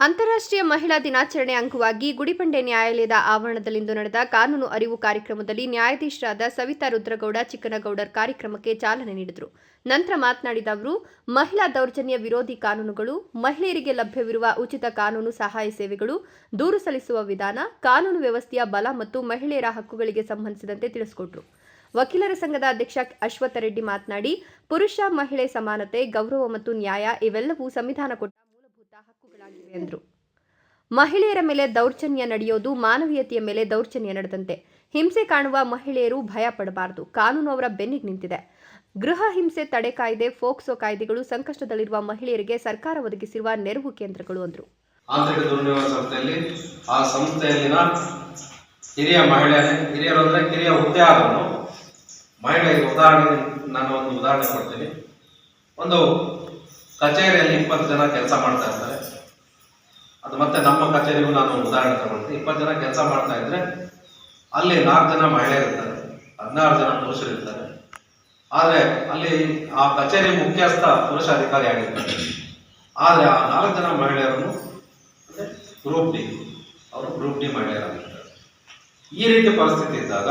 ಅಂತಾರಾಷ್ಟ್ರೀಯ ಮಹಿಳಾ ದಿನಾಚರಣೆ ಅಂಗವಾಗಿ ಗುಡಿಬಂಡೆ ನ್ಯಾಯಾಲಯದ ಆವರಣದಲ್ಲಿಂದು ನಡೆದ ಕಾನೂನು ಅರಿವು ಕಾರ್ಯಕ್ರಮದಲ್ಲಿ ನ್ಯಾಯಾಧೀಶರಾದ ಸವಿತಾ ರುದ್ರಗೌಡ ಚಿಕ್ಕನಗೌಡರ್ ಕಾರ್ಯಕ್ರಮಕ್ಕೆ ಚಾಲನೆ ನೀಡಿದರು. ನಂತರ ಮಾತನಾಡಿದ ಅವರು, ಮಹಿಳಾ ದೌರ್ಜನ್ಯ ವಿರೋಧಿ ಕಾನೂನುಗಳು, ಮಹಿಳೆಯರಿಗೆ ಲಭ್ಯವಿರುವ ಉಚಿತ ಕಾನೂನು ಸಹಾಯ ಸೇವೆಗಳು, ದೂರು ಸಲ್ಲಿಸುವ ವಿಧಾನ, ಕಾನೂನು ವ್ಯವಸ್ಥೆಯ ಬಲ ಮತ್ತು ಮಹಿಳೆಯರ ಹಕ್ಕುಗಳಿಗೆ ಸಂಬಂಧಿಸಿದಂತೆ ತಿಳಿಸಿಕೊಟ್ಟರು. ವಕೀಲರ ಸಂಘದ ಅಧ್ಯಕ್ಷ ಅಶ್ವಥ ರೆಡ್ಡಿ ಮಾತನಾಡಿ, ಪುರುಷ ಮಹಿಳೆ ಸಮಾನತೆ, ಗೌರವ ಮತ್ತು ನ್ಯಾಯ ಇವೆಲ್ಲವೂ ಸಂವಿಧಾನ ಕೊಟ್ಟ ಮೂಲಭೂತ ಹಕ್ಕುಗಳಾಗಿವೆ ಎಂದರು. ಮಹಿಳೆಯರ ಮೇಲೆ ದೌರ್ಜನ್ಯ ನಡೆಯೋದು ಮಾನವೀಯತೆಯ ಮೇಲೆ ದೌರ್ಜನ್ಯ ನಡೆದಂತೆ. ಹಿಂಸೆ ಕಾಣುವ ಮಹಿಳೆಯರು ಭಯ ಪಡಬಾರದು. ಕಾನೂನು ಅವರ ಬೆನ್ನಿಗೆ ನಿಂತಿದೆ. ಗೃಹ ಹಿಂಸೆ ತಡೆ ಕಾಯ್ದೆ, ಫೋಕ್ಸೋ ಕಾಯ್ದೆಗಳು ಸಂಕಷ್ಟದಲ್ಲಿರುವ ಮಹಿಳೆಯರಿಗೆ ಸರ್ಕಾರ ಒದಗಿಸಿರುವ ನೆರವು ಕೇಂದ್ರಗಳು ಅಂದರು. ಆಂತರಿಕ ದುರ್ನಿವಾರ ಸಂಸ್ಥೆಯಲ್ಲಿ ಆ ಸಂಸ್ಥೆಯಲ್ಲಿನ ಹಿರಿಯರು ಅಂದ್ರೆ ಕಿರಿಯ ಹುದ್ದೆ ಆದವನು ಮಹಿಳೆಗೆ ನಾನು ಒಂದು ಉದಾಹರಣೆ ಕೊಡ್ತೀನಿ. ಒಂದು ಕಚೇರಿಯಲ್ಲಿ 20 ಜನ ಕೆಲಸ ಮಾಡ್ತಾ ಇರ್ತಾರೆ. ಅದು ಮತ್ತೆ ನಮ್ಮ ಕಚೇರಿಗೂ ನಾನು ಉದಾಹರಣೆ ತಗೊಳ್ತೀನಿ. 20 ಜನ ಕೆಲಸ ಮಾಡ್ತಾ ಇದ್ರೆ ಅಲ್ಲಿ 4 ಜನ ಮಹಿಳೆಯರು ಇರ್ತಾರೆ, 16 ಜನ ಪುರುಷರು ಇರ್ತಾರೆ. ಆದ್ರೆ ಅಲ್ಲಿ ಆ ಕಚೇರಿ ಮುಖ್ಯಸ್ಥ ಪುರುಷ ಅಧಿಕಾರಿ ಆಗಿರ್ತಾರೆ. ಆದ್ರೆ ಆ 4 ಜನ ಮಹಿಳೆಯರನ್ನು ಗ್ರೂಪ್ ಡಿ ಮಹಿಳೆಯರಾಗಿರ್ತಾರೆ. ಈ ರೀತಿ ಪರಿಸ್ಥಿತಿ ಇದ್ದಾಗ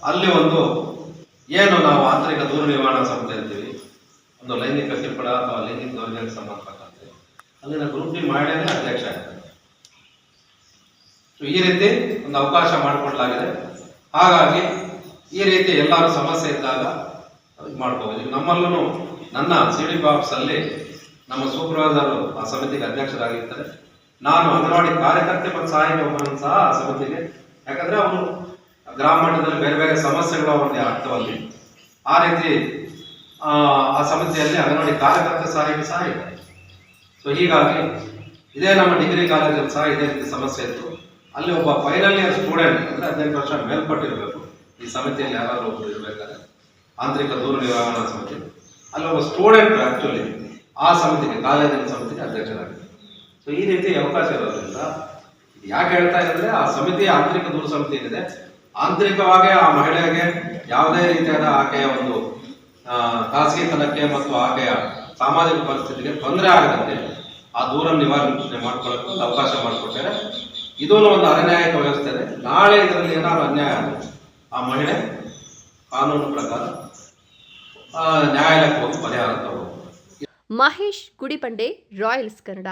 ಅಲ್ಲಿ ಒಂದು ಏನು ನಾವು ಆಂತರಿಕ ದೂರು ನಿವಾರಣಾ ಸಂಸ್ಥೆ ಅಂತೀವಿ, ಒಂದು ಲೈಂಗಿಕ ಕಿರುಕುಳ ಅಥವಾ ಲೈಂಗಿಕ ದೌರ್ಜನ್ಯಕ್ಕೆ ಸಂಬಂಧಪಟ್ಟಂತೆ ಅಲ್ಲಿನ ಗ್ರೂಪ್ ಡಿ ಮಹಿಳೆಯೇ ಅಧ್ಯಕ್ಷ ಆಗ್ತಾರೆ. ಈ ರೀತಿ ಒಂದು ಅವಕಾಶ ಮಾಡಿಕೊಡಲಾಗಿದೆ. ಹಾಗಾಗಿ ಈ ರೀತಿ ಎಲ್ಲರೂ ಸಮಸ್ಯೆ ಇದ್ದಾಗ ಮಾಡ್ಕೋಬಹುದು. ನಮ್ಮಲ್ಲೂ ನನ್ನ CDP ಆಫೀಸಲ್ಲಿ ನಮ್ಮ ಸೂಪರ್ವೈಸರ್ ಆ ಸಮಿತಿಗೆ ಅಧ್ಯಕ್ಷರಾಗಿರ್ತಾರೆ. ನಾನು ಅಂಗನವಾಡಿ ಕಾರ್ಯಕರ್ತೆ ಮತ್ತು ಸಹಾಯಕ ಒಬ್ಬರನ್ನು ಸಹ ಆ ಸಮಿತಿಗೆ, ಯಾಕಂದ್ರೆ ಅವರು ಗ್ರಾಮ ಮಟ್ಟದಲ್ಲಿ ಬೇರೆ ಬೇರೆ ಸಮಸ್ಯೆಗಳು ಅವರಿಗೆ ಆಗ್ತವಲ್ಲಿ. ಆ ರೀತಿ ಆ ಸಮಿತಿಯಲ್ಲಿ ಅಂಗನವಾಡಿ ಕಾರ್ಯಕರ್ತೆ ಸಹಾಯಕ ಸಹ ಇದ್ದಾರೆ. ಸೊ ಹೀಗಾಗಿ ಇದೇ ನಮ್ಮ ಡಿಗ್ರಿ ಕಾಲೇಜಲ್ಲಿ ಸಹ ಇದೇ ರೀತಿ ಸಮಸ್ಯೆ ಇತ್ತು. ಅಲ್ಲಿ ಒಬ್ಬ ಫೈನಲ್ ಇಯರ್ ಸ್ಟೂಡೆಂಟ್ ಅಂದ್ರೆ 18 ವರ್ಷ ಮೇಲ್ಪಟ್ಟಿರಬೇಕು. ಈ ಸಮಿತಿಯಲ್ಲಿ ಯಾರಾದ್ರೂ ಒಬ್ಬರು ಇರಬೇಕಾದ್ರೆ ಆಂತರಿಕ ದೂರು ನಿವಾರಣಾ ಸಮಿತಿ ಅಲ್ಲಿ ಒಬ್ಬ ಸ್ಟೂಡೆಂಟ್ ಆಕ್ಚುಲಿ ಆ ಸಮಿತಿಗೆ, ಕಾಲೇಜಿನ ಸಮಿತಿಗೆ ಅಧ್ಯಕ್ಷರಾಗಿದೆ. ಸೊ ಈ ರೀತಿ ಅವಕಾಶ ಇರೋದ್ರಿಂದ ಯಾಕೆ ಹೇಳ್ತಾ ಇದ್ರೆ ಆ ಸಮಿತಿ ಆಂತರಿಕ ದೂರು ಸಮಿತಿ ಏನಿದೆ, ಆಂತರಿಕವಾಗಿ ಆ ಮಹಿಳೆಗೆ ಯಾವುದೇ ರೀತಿಯಾದ ಆಕೆಯ ಒಂದು ಖಾಸಗಿತನಕ್ಕೆ ಮತ್ತು ಆಕೆಯ ಸಾಮಾಜಿಕ ಪರಿಸ್ಥಿತಿಗೆ ತೊಂದರೆ ಆಗದಂತೆ ಆ ದೂರ ನಿವಾರಣೆ ಮಾಡ್ಕೊಳ್ಳೋಕೆ ಒಂದು ಅವಕಾಶ ಮಾಡಿಕೊಟ್ಟಾರೆ. ಇದೂ ಒಂದು ಅನ್ಯಾಯಕ ವ್ಯವಸ್ಥೆ ಇದೆ. ನಾಳೆ ಇದರಲ್ಲಿ ಏನಾದ್ರು ಅನ್ಯಾಯ ಆದರೆ ಆ ಮಹಿಳೆ ಕಾನೂನು ಪ್ರಕಾರ ನ್ಯಾಯಾಲಯಕ್ಕೆ ಹೋಗಿ ಪರಿಹಾರ ತಗೋಬಹುದು. ಮಹೇಶ್ ಗುಡಿಪಂಡೆ, ರಾಯಲ್ಸ್ ಕನ್ನಡ.